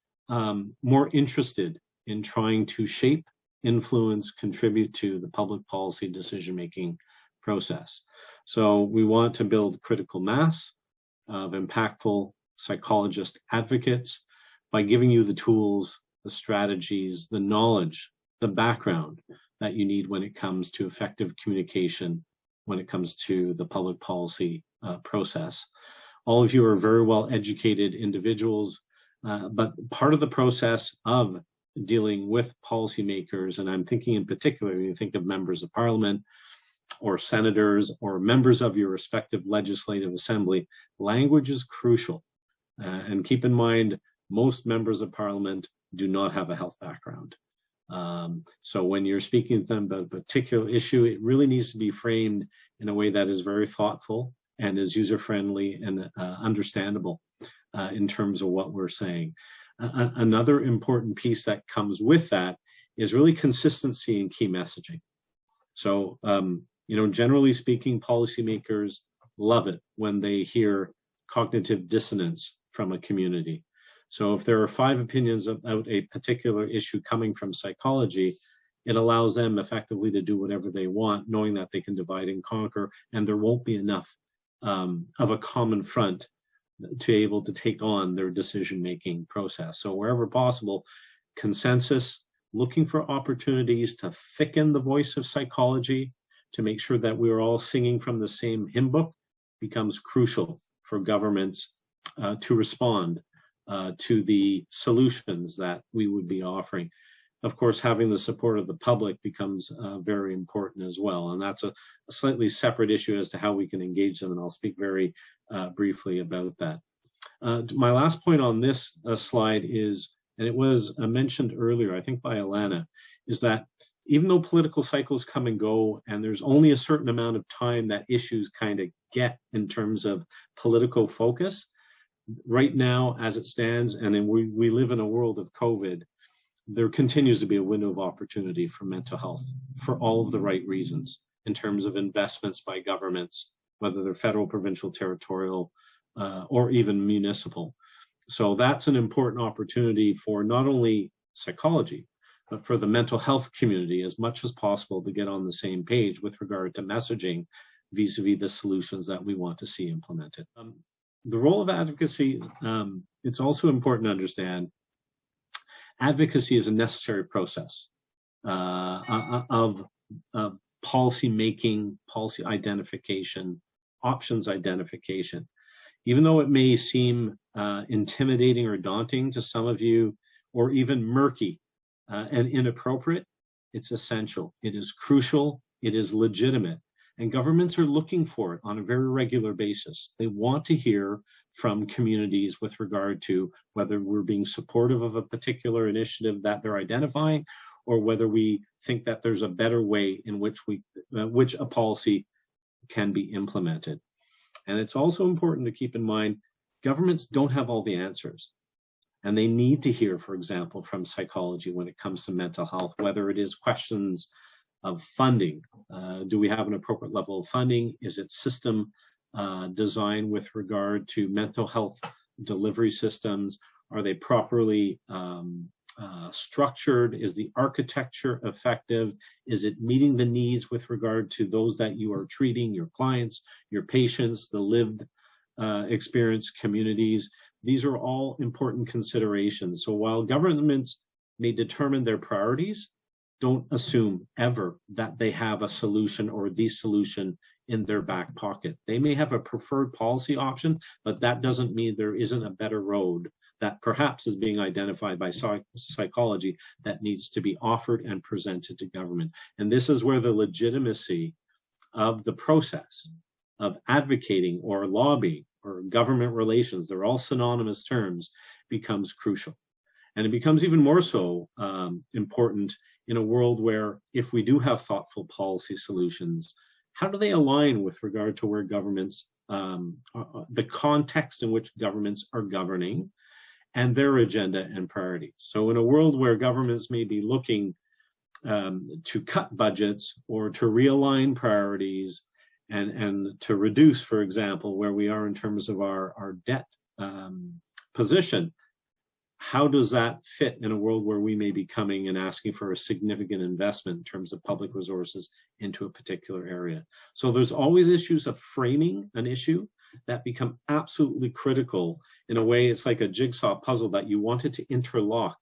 more interested in trying to shape, influence, contribute to the public policy decision-making process. So we want to build critical mass of impactful psychologist advocates by giving you the tools, the strategies, the knowledge, the background that you need when it comes to effective communication, when it comes to the public policy process. All of you are very well educated individuals, but part of the process of dealing with policymakers, and I'm thinking in particular, when you think of members of parliament or senators or members of your respective legislative assembly, language is crucial. And keep in mind, most members of parliament do not have a health background. So when you're speaking to them about a particular issue, it really needs to be framed in a way that is very thoughtful and is user-friendly and understandable in terms of what we're saying. Another important piece that comes with that is really consistency in key messaging. So, generally speaking, policymakers love it when they hear cognitive dissonance from a community. So if there are 5 opinions about a particular issue coming from psychology, it allows them effectively to do whatever they want, knowing that they can divide and conquer, and there won't be enough of a common front to be able to take on their decision-making process. So wherever possible, consensus, looking for opportunities to thicken the voice of psychology, to make sure that we're all singing from the same hymn book, becomes crucial for governments to respond to the solutions that we would be offering. Of course, having the support of the public becomes very important as well. And that's a slightly separate issue as to how we can engage them. And I'll speak very briefly about that. My last point on this slide is and it was mentioned earlier, I think by Alana, is that even though political cycles come and go, and there's only a certain amount of time that issues kind of get in terms of political focus, right now, as it stands, and then we live in a world of COVID, there continues to be a window of opportunity for mental health for all of the right reasons in terms of investments by governments, whether they're federal, provincial, territorial, or even municipal. So that's an important opportunity for not only psychology, but for the mental health community as much as possible to get on the same page with regard to messaging vis-a-vis the solutions that we want to see implemented. The role of advocacy, it's also important to understand advocacy is a necessary process of policy making, policy identification, options identification. Even though it may seem intimidating or daunting to some of you, or even murky and inappropriate, it's essential. It is crucial. It is legitimate. And governments are looking for it on a very regular basis. They want to hear from communities with regard to whether we're being supportive of a particular initiative that they're identifying, or whether we think that there's a better way in which a policy can be implemented. And it's also important to keep in mind, governments don't have all the answers. And they need to hear, for example, from psychology when it comes to mental health, whether it is questions of funding. Do we have an appropriate level of funding? Is it system design with regard to mental health delivery systems? Are they properly structured? Is the architecture effective? Is it meeting the needs with regard to those that you are treating, your clients, your patients, the lived experience communities? These are all important considerations. So while governments may determine their priorities, don't assume ever that they have a solution or the solution in their back pocket. They may have a preferred policy option, but that doesn't mean there isn't a better road that perhaps is being identified by psychology that needs to be offered and presented to government. And this is where the legitimacy of the process of advocating or lobbying or government relations, they're all synonymous terms, becomes crucial. And it becomes even more so important in a world where, if we do have thoughtful policy solutions, how do they align with regard to where governments, the context in which governments are governing and their agenda and priorities? So in a world where governments may be looking to cut budgets or to realign priorities and to reduce, for example, where we are in terms of our debt position, how does that fit in a world where we may be coming and asking for a significant investment in terms of public resources into a particular area? So there's always issues of framing an issue that become absolutely critical. In a way, it's like a jigsaw puzzle that you want it to interlock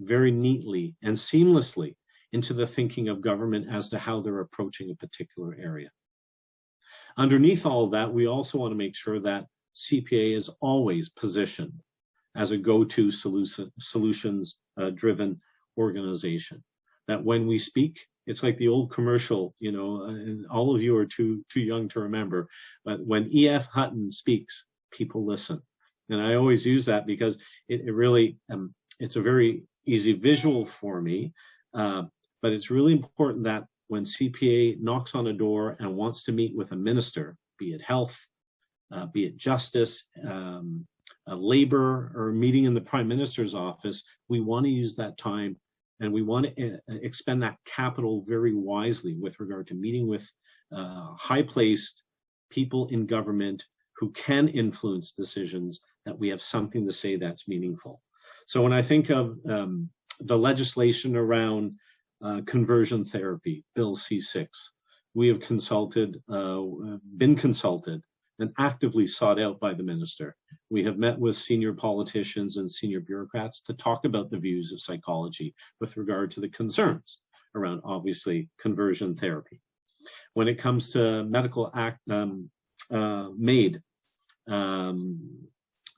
very neatly and seamlessly into the thinking of government as to how they're approaching a particular area. Underneath all of that, we also want to make sure that CPA is always positioned as a go-to solutions-driven organization. That when we speak, it's like the old commercial, you know, and all of you are too young to remember, but when E.F. Hutton speaks, people listen. And I always use that because it really, it's a very easy visual for me, but it's really important that when CPA knocks on a door and wants to meet with a minister, be it health, be it justice, labor, or meeting in the Prime Minister's office, we want to use that time and we want to expend that capital very wisely with regard to meeting with high-placed people in government who can influence decisions, that we have something to say that's meaningful. So when I think of the legislation around conversion therapy, Bill C6, we have been consulted and actively sought out by the minister. We have met with senior politicians and senior bureaucrats to talk about the views of psychology with regard to the concerns around, obviously, conversion therapy. When it comes to medical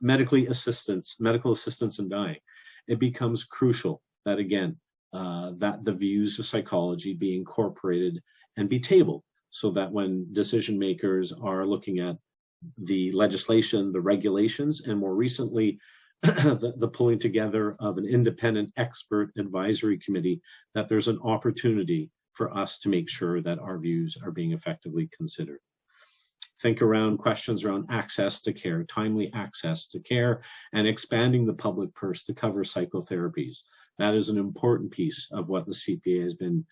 medical assistance in dying, it becomes crucial that, again, that the views of psychology be incorporated and be tabled, so that when decision makers are looking at the legislation, the regulations, and more recently, the pulling together of an independent expert advisory committee, that there's an opportunity for us to make sure that our views are being effectively considered. Think around questions around access to care, timely access to care, and expanding the public purse to cover psychotherapies. That is an important piece of what the CPA has been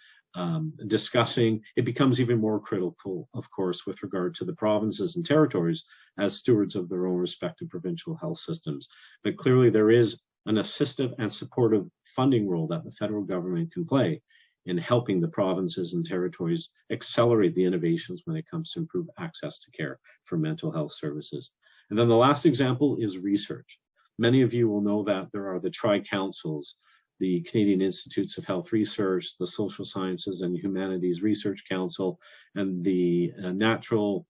discussing. It becomes even more critical, of course, with regard to the provinces and territories as stewards of their own respective provincial health systems. But clearly there is an assistive and supportive funding role that the federal government can play in helping the provinces and territories accelerate the innovations when it comes to improve access to care for mental health services. And then the last example is research. Many of you will know that there are the tri-councils, the Canadian Institutes of Health Research, the Social Sciences and Humanities Research Council, and the Natural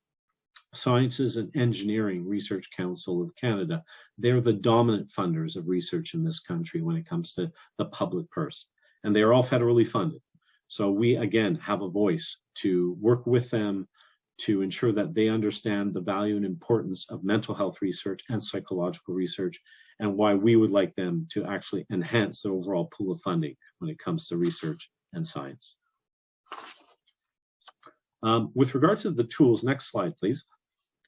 Sciences and Engineering Research Council of Canada. They're the dominant funders of research in this country when it comes to the public purse. And they are all federally funded. So we, again, have a voice to work with them to ensure that they understand the value and importance of mental health research and psychological research, and why we would like them to actually enhance the overall pool of funding when it comes to research and science. With regards to the tools, next slide, please.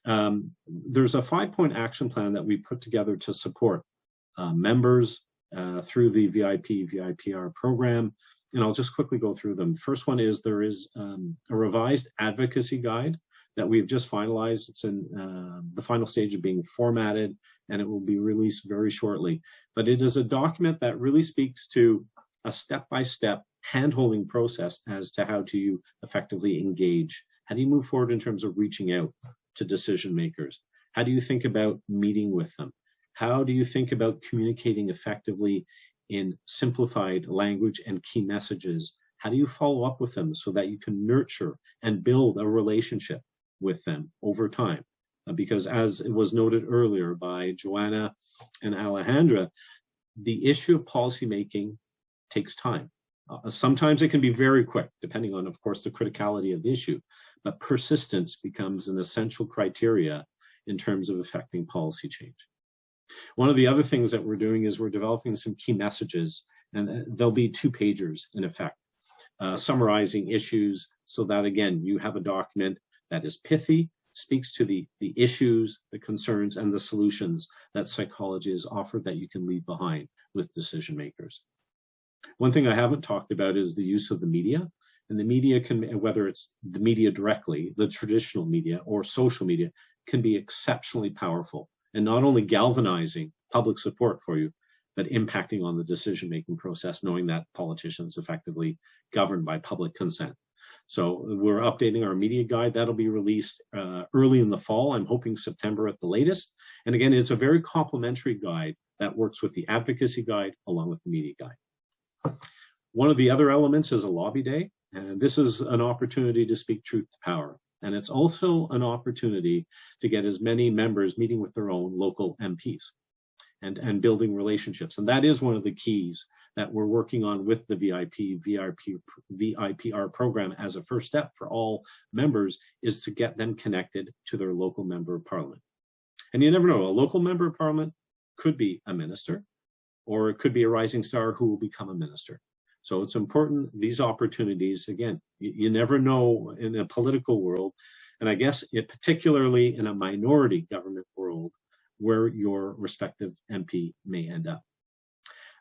There's a 5-point action plan that we put together to support members through the VIPR program. And I'll just quickly go through them. First one is there is a revised advocacy guide that we've just finalized. It's in the final stage of being formatted, and it will be released very shortly. But it is a document that really speaks to a step-by-step hand-holding process as to how to effectively engage. How do you move forward in terms of reaching out to decision makers? How do you think about meeting with them? How do you think about communicating effectively in simplified language and key messages? How do you follow up with them so that you can nurture and build a relationship with them over time? Because as it was noted earlier by Joanna and Alejandra, the issue of policymaking takes time. Sometimes it can be very quick, depending on, of course, the criticality of the issue, but persistence becomes an essential criteria in terms of affecting policy change. One of the other things that we're doing is we're developing some key messages, and there'll be 2-pagers in effect, summarizing issues so that, again, you have a document that is pithy, speaks to the issues, the concerns, and the solutions that psychology has offered that you can leave behind with decision makers. One thing I haven't talked about is the use of the media. And the media can, whether it's the media directly, the traditional media, or social media, can be exceptionally powerful, and not only galvanizing public support for you, but impacting on the decision-making process, knowing that politicians effectively govern by public consent. So we're updating our media guide. That'll be released early in the fall. I'm hoping September at the latest. And again, it's a very complementary guide that works with the advocacy guide along with the media guide. One of the other elements is a lobby day. And this is an opportunity to speak truth to power. And it's also an opportunity to get as many members meeting with their own local MPs and building relationships. And that is one of the keys that we're working on with the VIPR program as a first step for all members, is to get them connected to their local member of parliament. And you never know, a local member of parliament could be a minister, or it could be a rising star who will become a minister. So it's important, these opportunities, again, you never know in a political world, and I guess particularly in a minority government world, where your respective MP may end up.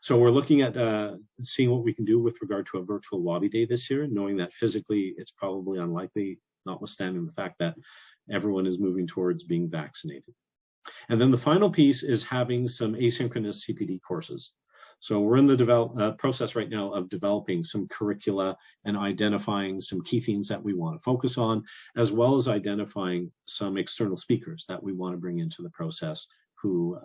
So we're looking at seeing what we can do with regard to a virtual lobby day this year, knowing that physically it's probably unlikely, notwithstanding the fact that everyone is moving towards being vaccinated. And then the final piece is having some asynchronous CPD courses. So we're in the process right now of developing some curricula and identifying some key themes that we want to focus on, as well as identifying some external speakers that we want to bring into the process who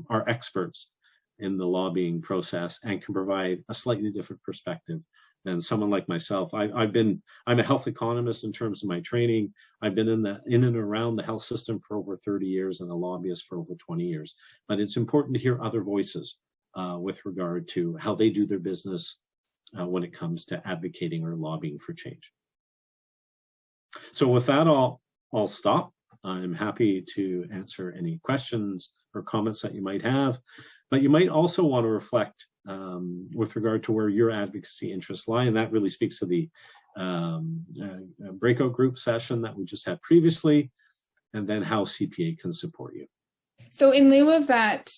are experts in the lobbying process and can provide a slightly different perspective than someone like myself. I'm a health economist in terms of my training. I've been in and around the health system for over 30 years and a lobbyist for over 20 years. But it's important to hear other voices with regard to how they do their business when it comes to advocating or lobbying for change. So with that, I'll stop. I'm happy to answer any questions or comments that you might have. But you might also want to reflect with regard to where your advocacy interests lie, and that really speaks to the breakout group session that we just had previously, and then how CPA can support you. So in lieu of that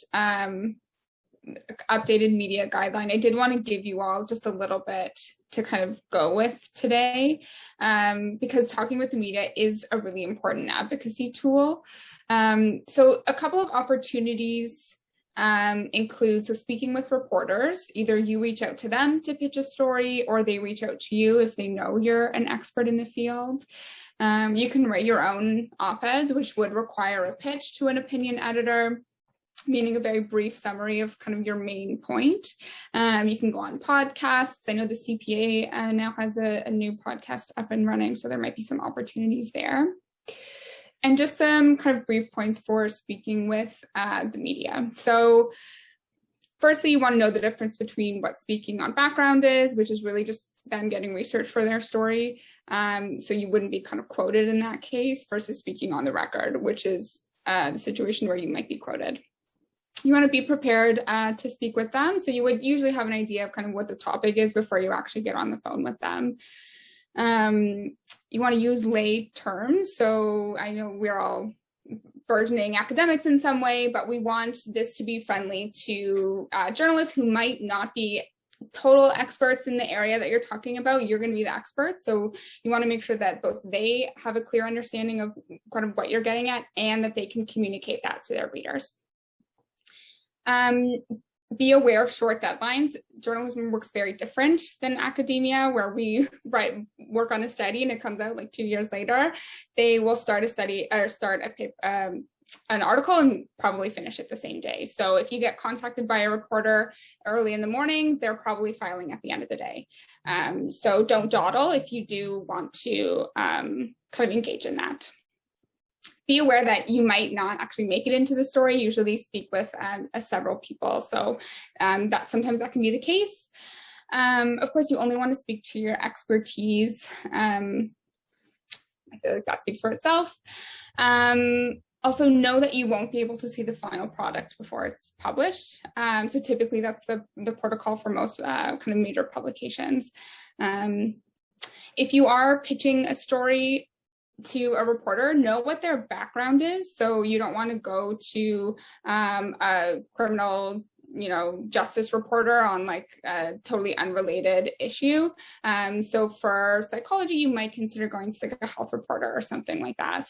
updated media guideline, I did want to give you all just a little bit to kind of go with today, because talking with the media is a really important advocacy tool. So a couple of opportunities include, so speaking with reporters, either you reach out to them to pitch a story, or they reach out to you if they know you're an expert in the field. You can write your own op-eds, which would require a pitch to an opinion editor, meaning a very brief summary of kind of your main point. You can go on podcasts. I know the CPA now has a new podcast up and running, so there might be some opportunities there. And just some kind of brief points for speaking with the media. So firstly, you want to know the difference between what speaking on background is, which is really just them getting research for their story. So you wouldn't be kind of quoted in that case, versus speaking on the record, which is the situation where you might be quoted. You want to be prepared to speak with them. So you would usually have an idea of kind of what the topic is before you actually get on the phone with them. You want to use lay terms. So I know we're all burgeoning academics in some way, but we want this to be friendly to journalists who might not be total experts in the area that you're talking about. You're going to be the expert. So you want to make sure that both they have a clear understanding of kind of what you're getting at, and that they can communicate that to their readers. Be aware of short deadlines. Journalism works very different than academia, where we work on a study and it comes out like 2 years later. They will start a study or start a paper, an article, and probably finish it the same day. So if you get contacted by a reporter early in the morning, they're probably filing at the end of the day. So don't dawdle if you do want to kind of engage in that. Be aware that you might not actually make it into the story. Usually speak with several people. So that sometimes that can be the case. Of course, you only want to speak to your expertise. I feel like that speaks for itself. Also know that you won't be able to see the final product before it's published. So typically that's the protocol for most kind of major publications. If you are pitching a story to a reporter, know what their background is. So you don't want to go to a criminal, justice reporter on like a totally unrelated issue. So for psychology, you might consider going to like a health reporter or something like that.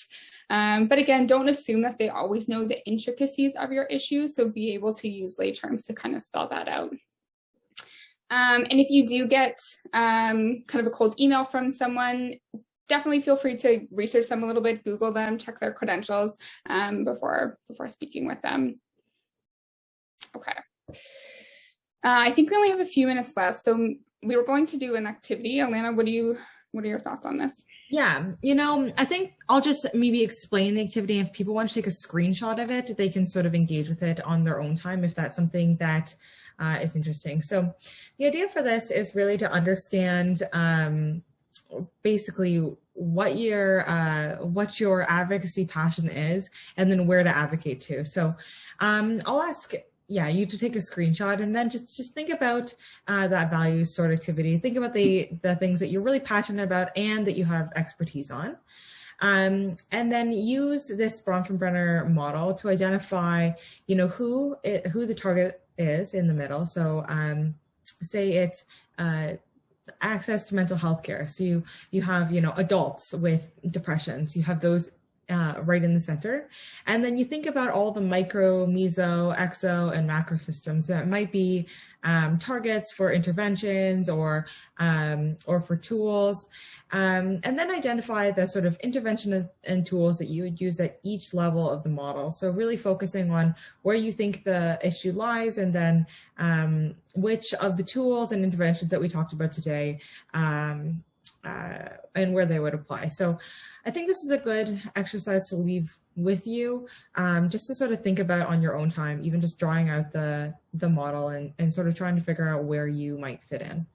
But again, don't assume that they always know the intricacies of your issue. So be able to use lay terms to kind of spell that out. And if you do get kind of a cold email from someone, definitely feel free to research them a little bit, Google them, check their credentials before speaking with them. Okay. I think we only have a few minutes left, so we were going to do an activity. Alana, what are your thoughts on this? Yeah, I think I'll just maybe explain the activity. If people want to take a screenshot of it, they can sort of engage with it on their own time if that's something that is interesting. So the idea for this is really to understand basically what your advocacy passion is, and then where to advocate to. So I'll ask you to take a screenshot, and then just think about that values sort activity. Think about the things that you're really passionate about and that you have expertise on. And then use this Bronfenbrenner model to identify, who the target is in the middle. So say it's access to mental health care. So you have, adults with depressions, you have those right in the center. And then you think about all the micro, meso, exo, and macro systems that might be targets for interventions or for tools. And then identify the sort of intervention and tools that you would use at each level of the model. So really focusing on where you think the issue lies, and then which of the tools and interventions that we talked about today and where they would apply. So I think this is a good exercise to leave with you, just to sort of think about on your own time, even just drawing out the model and sort of trying to figure out where you might fit in.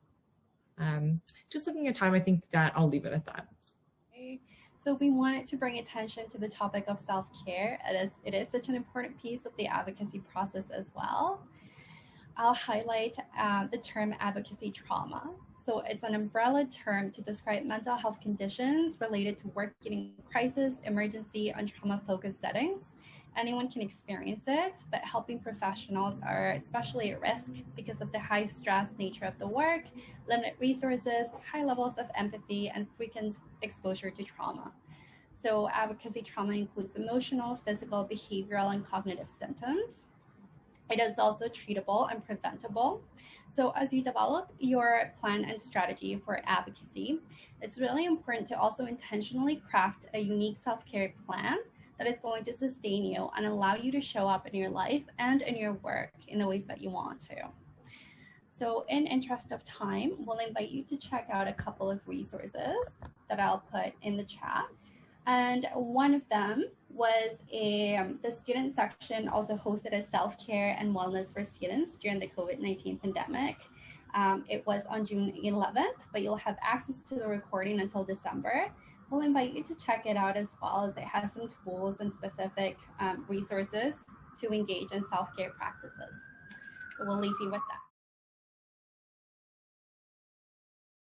Just looking at time, I think that I'll leave it at that. Okay. So we wanted to bring attention to the topic of self-care. It is such an important piece of the advocacy process as well. I'll highlight the term advocacy trauma. So it's an umbrella term to describe mental health conditions related to working in crisis, emergency, and trauma-focused settings. Anyone can experience it, but helping professionals are especially at risk because of the high stress nature of the work, limited resources, high levels of empathy, and frequent exposure to trauma. So advocacy trauma includes emotional, physical, behavioral, and cognitive symptoms. It is also treatable and preventable. So as you develop your plan and strategy for advocacy, it's really important to also intentionally craft a unique self-care plan that is going to sustain you and allow you to show up in your life and in your work in the ways that you want to. So in interest of time, we'll invite you to check out a couple of resources that I'll put in the chat. And one of them was the student section also hosted a self-care and wellness for students during the COVID-19 pandemic. It was on June 11th, but you'll have access to the recording until December. We'll invite you to check it out as well, as it has some tools and specific resources to engage in self-care practices. So we'll leave you with that.